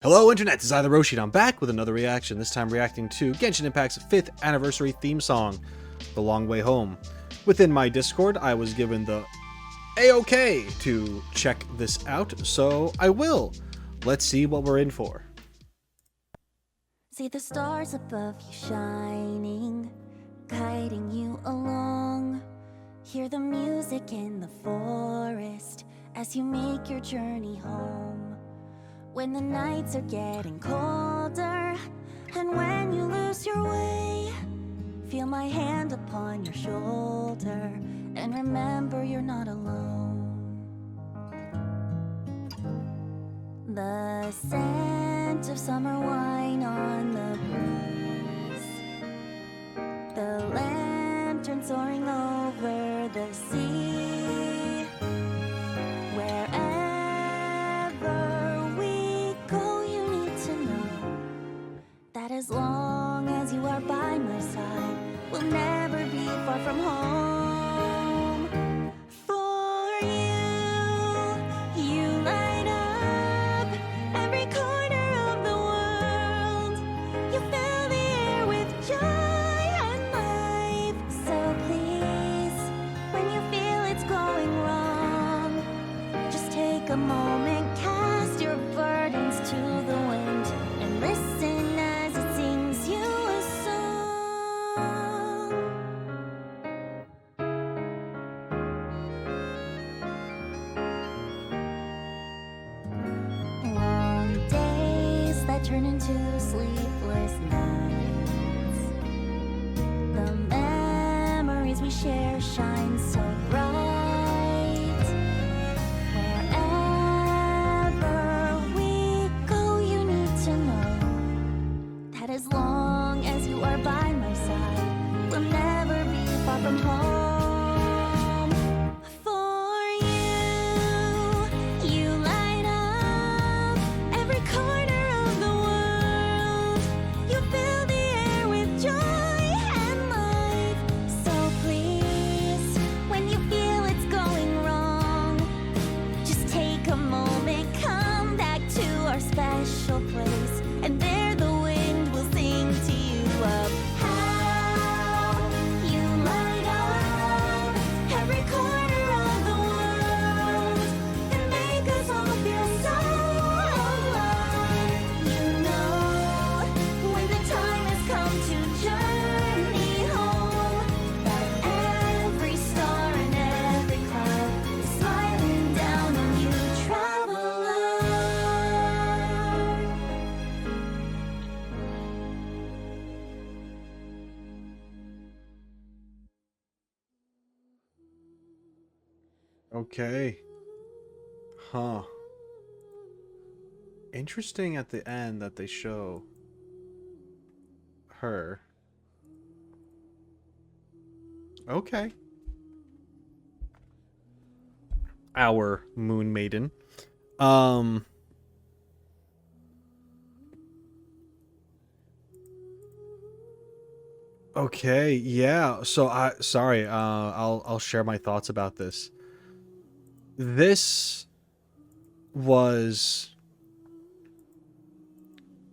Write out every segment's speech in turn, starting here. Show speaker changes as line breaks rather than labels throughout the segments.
Hello Internet, it's either Roshi and I'm back with another reaction, this time reacting to Genshin Impact's 5th anniversary theme song, The Long Way Home. Within my Discord, I was given the A-OK to check this out, so I will. Let's see what we're in for.
See the stars above you shining, guiding you along. Hear the music in the forest as you make your journey home. When the nights are getting colder, and when you lose your way, feel my hand upon your shoulder, and remember you're not alone. The scent of summer wine on the breeze, the lantern soaring over the sea. Wherever we go, you need to know that as long as you are by my side, we'll never be far from home. For you light up every corner of the world. You fill the air with joy and life. So please, when you feel it's going wrong, just take a moment, cast your burdens to the wind, and listen as it sings you a song. Long days that turn into sleepless nights. The memories we share shine so bright. Wherever we go, you need to know that as long as you are by my side, we'll never be far from home. For you light up every corner of the world. You fill the air with joy and life. So please, when you feel it's going wrong, just take a moment, come back to our special place, and there the wind will sing to you of how you light up every corner of the world and make us all feel so alive. You know, when the time has come to journey home, that every star and every cloud is smiling down on you, traveler.
Okay. Huh. Interesting at the end that they show her. Okay. Our Moon Maiden. Okay, yeah. So I'll share my thoughts about this. This was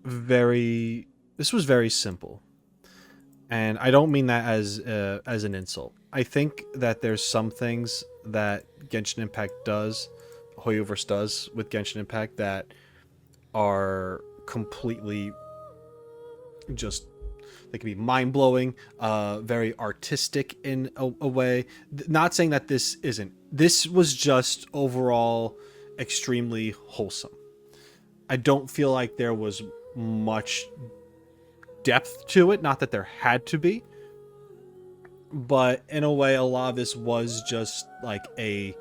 very simple. And I don't mean that as an insult. I think that there's some things that Genshin Impact does, Hoyoverse does with Genshin Impact that are completely just, they can be mind-blowing, very artistic in a way. Not saying that this isn't. This was just overall extremely wholesome. I don't feel like there was much depth to it, not that there had to be, but in a way a lot of this was just like a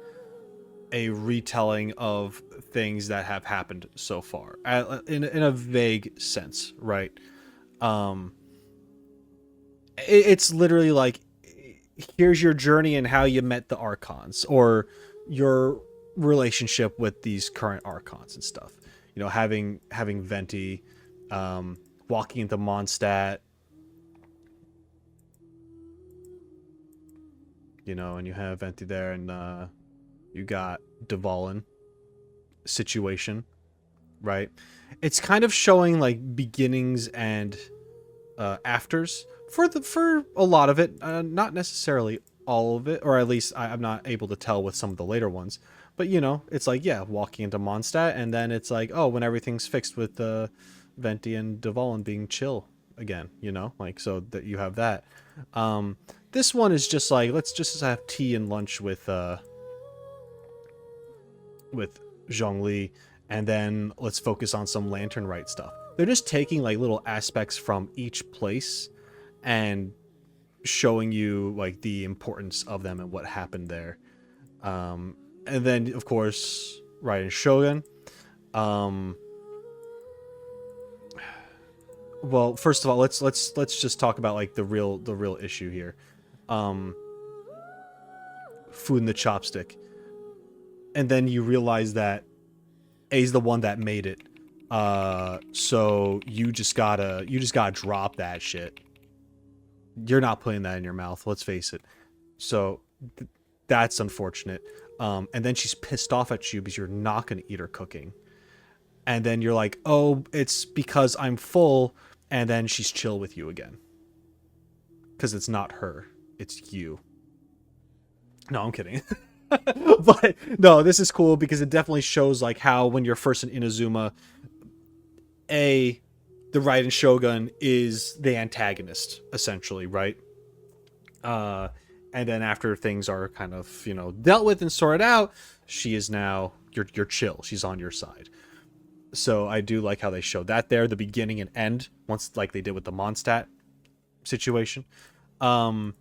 retelling of things that have happened so far, in a vague sense, right? It's literally like, here's your journey and how you met the archons, or your relationship with these current archons and stuff. You know, having Venti, walking into Mondstadt, you know, and you have Venti there, and you got Dvalin situation, right? it's kind of showing like beginnings and afters for a lot of it, not necessarily all of it, or at least I'm not able to tell with some of the later ones. But you know, it's like, yeah, walking into Mondstadt, and then it's like, oh, when everything's fixed with Venti and Dvalin being chill again, you know, like, so that you have that. This one is just like, let's just have tea and lunch with Zhongli, and then let's focus on some Lantern Rite stuff. They're just taking like little aspects from each place and showing you like the importance of them and what happened there. And then of course Raiden Shogun. Well, first of all, let's just talk about like the real issue here. Food in the chopstick. And then you realize that A's the one that made it. So you just gotta drop that shit. You're not putting that in your mouth, let's face it. So that's unfortunate. And then she's pissed off at you because you're not gonna eat her cooking. And then you're like, oh, it's because I'm full. And then she's chill with you again. Because it's not her, it's you. No, I'm kidding. But no, this is cool because it definitely shows like how when you're first in Inazuma, the Raiden Shogun is the antagonist, essentially, right? And then after things are kind of, you know, dealt with and sorted out, she is now you're chill. She's on your side. So I do like how they showed that there, the beginning and end, once like they did with the Mondstadt situation. And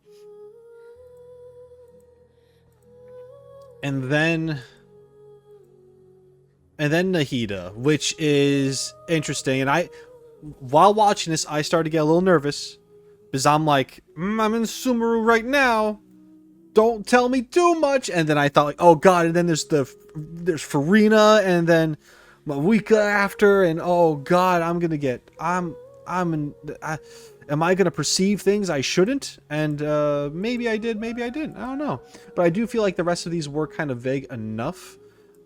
then Nahida, which is interesting. And while watching this, I started to get a little nervous because I'm like, I'm in Sumeru right now. Don't tell me too much. And then I thought like, oh god. And then there's Farina, and then Mawika after, and oh god, am I gonna perceive things I shouldn't? And maybe I did, maybe I didn't. I don't know. But I do feel like the rest of these were kind of vague enough.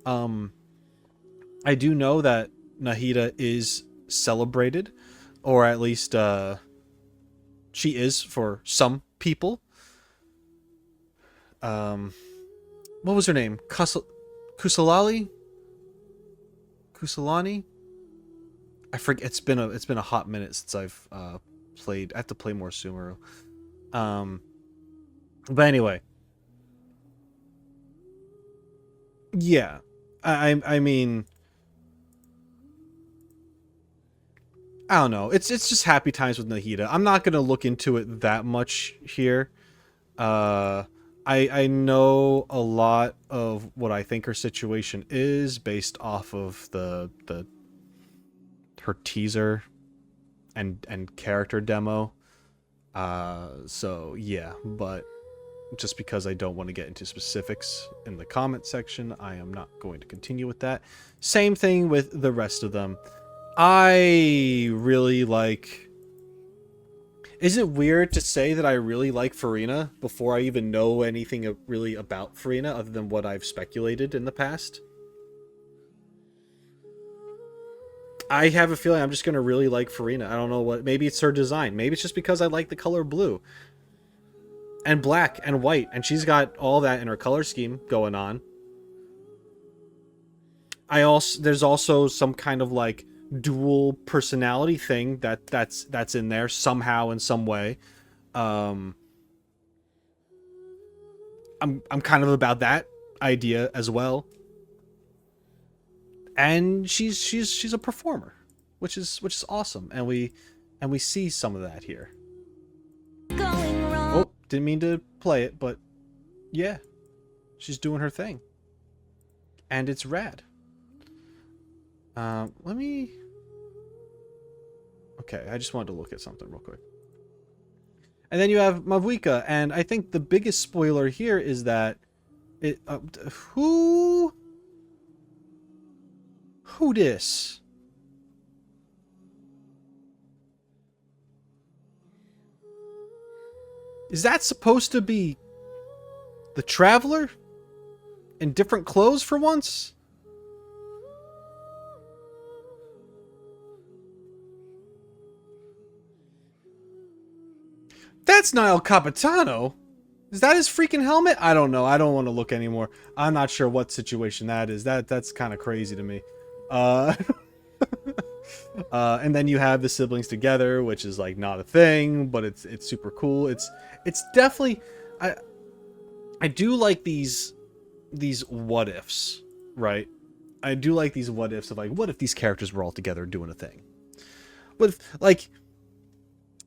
I do know that Nahida is celebrated, or at least she is for some people. What was her name? Kusalali? Kusalani? I forget. It's been a hot minute since I've played. I have to play more Sumeru. But anyway, yeah. I mean, I don't know. It's just happy times with Nahida. I'm not gonna look into it that much here. I know a lot of what I think her situation is based off of her teaser and character demo. So yeah, but just because I don't want to get into specifics in the comment section, I am not going to continue with that. Same thing with the rest of them. I really like... Is it weird to say that I really like Farina before I even know anything really about Farina other than what I've speculated in the past? I have a feeling I'm just going to really like Farina. I don't know what... Maybe it's her design. Maybe it's just because I like the color blue. And black and white. And she's got all that in her color scheme going on. There's also some kind of like dual personality thing that's in there somehow in some way. I'm kind of about that idea as well. And she's a performer, which is awesome, and we see some of that here.
Going wrong.
Oh, didn't mean to play it, but yeah, she's doing her thing, and it's rad. Let me... Okay, I just wanted to look at something real quick. And then you have Mavuika, and I think the biggest spoiler here is that it... Who dis? Is that supposed to be the Traveler? In different clothes for once? That's not El Capitano. Is that his freaking helmet? I don't know. I don't want to look anymore. I'm not sure what situation that is. That's kind of crazy to me. Uh, and then you have the siblings together, which is like not a thing, but it's super cool. It's definitely I do like these what ifs, right? I do like these what ifs of like, what if these characters were all together doing a thing? What if, like,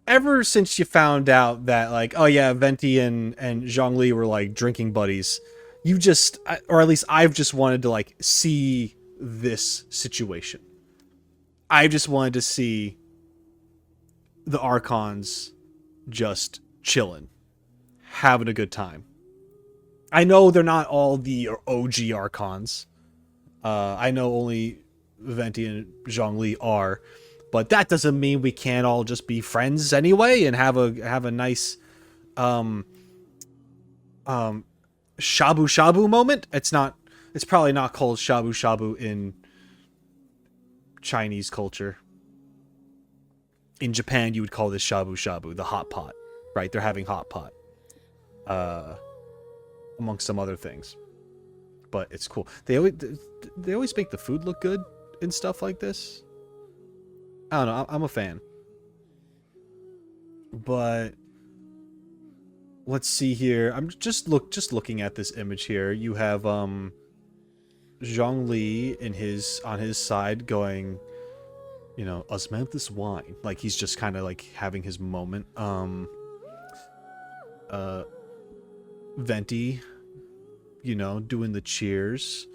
ever since you found out that, like, oh yeah, Venti and Zhongli were like drinking buddies, you just, or at least I've just wanted to like see this situation. I just wanted to see the Archons just chilling, having a good time. I know they're not all the OG Archons. I know only Venti and Zhongli are, but that doesn't mean we can't all just be friends anyway and have a nice shabu shabu moment. It's probably not called shabu shabu in Chinese culture. In Japan, you would call this shabu shabu, the hot pot, right? They're having hot pot, amongst some other things. But it's cool. They always make the food look good and stuff like this. I don't know. I'm a fan. But let's see here. I'm just looking at this image here. You have Zhongli on his side going, you know, osmanthus wine. Like he's just kind of like having his moment. Venti, you know, doing the cheers.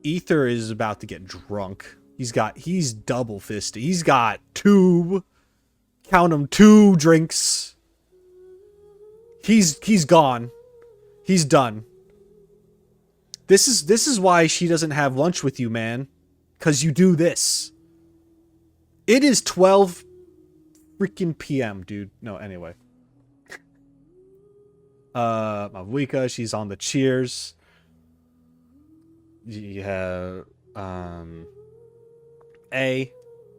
Ether is about to get drunk. He's double fisted. He's got two drinks. He's gone. He's done. This is why she doesn't have lunch with you, man. 'Cause you do this. It is 12 freaking PM, dude. No, anyway. Mavuika, she's on the cheers. You have A,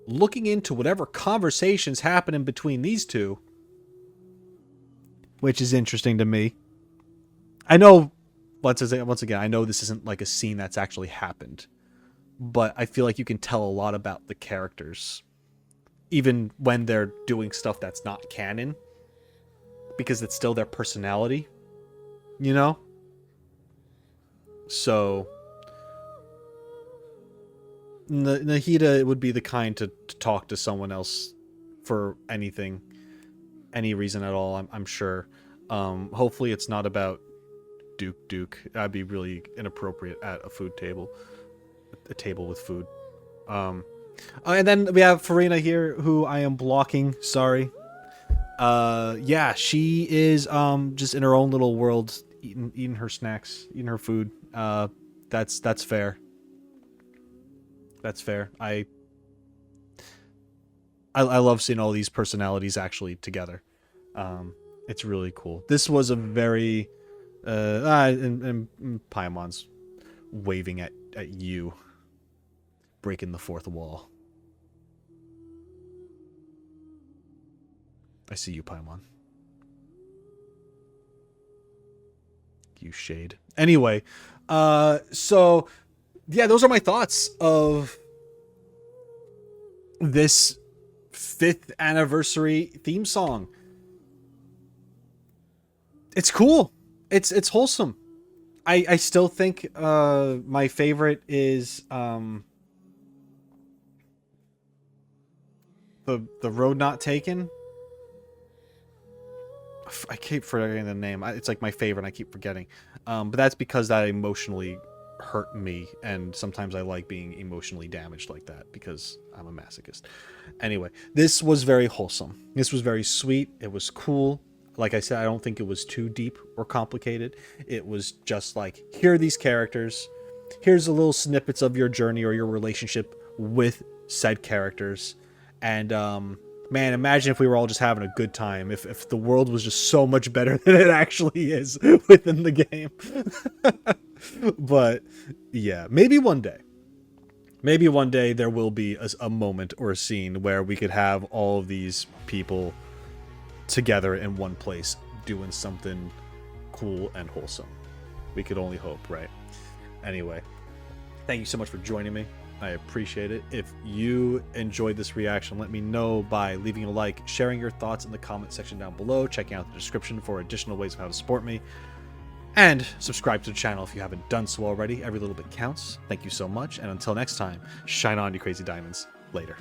looking into whatever conversations happening between these two, which is interesting to me. I know, once again, I know this isn't like a scene that's actually happened, but I feel like you can tell a lot about the characters, even when they're doing stuff that's not canon, because it's still their personality, you know? So Nahida would be the kind to talk to someone else for anything, any reason at all, I'm sure. Hopefully it's not about Duke. That'd be really inappropriate at a food table. A table with food. And then we have Farina here, who I am blocking, sorry. Yeah, she is just in her own little world, eating her snacks, eating her food. That's fair. That's fair. I love seeing all these personalities actually together. It's really cool. This was a very and Paimon's waving at you, breaking the fourth wall. I see you, Paimon. You shade. Anyway, so yeah, those are my thoughts of this 5th anniversary theme song. It's cool. It's wholesome. I still think my favorite is the Road Not Taken. I keep forgetting the name. It's like my favorite and I keep forgetting. But that's because that emotionally hurt me, and sometimes I like being emotionally damaged like that because I'm a masochist. Anyway, this was very wholesome. This was very sweet. It was cool. Like I said, I don't think it was too deep or complicated. It was just like, here are these characters. Here's a little snippets of your journey or your relationship with said characters. And man, imagine if we were all just having a good time. If the world was just so much better than it actually is within the game. But yeah, maybe one day. Maybe one day there will be a moment or a scene where we could have all of these people together in one place doing something cool and wholesome. We could only hope, right? Anyway, thank you so much for joining me. I appreciate it. If you enjoyed this reaction, let me know by leaving a like, sharing your thoughts in the comment section down below, checking out the description for additional ways of how to support me, and subscribe to the channel if you haven't done so already. Every little bit counts. Thank you so much, and until next time, shine on, you crazy diamonds. Later.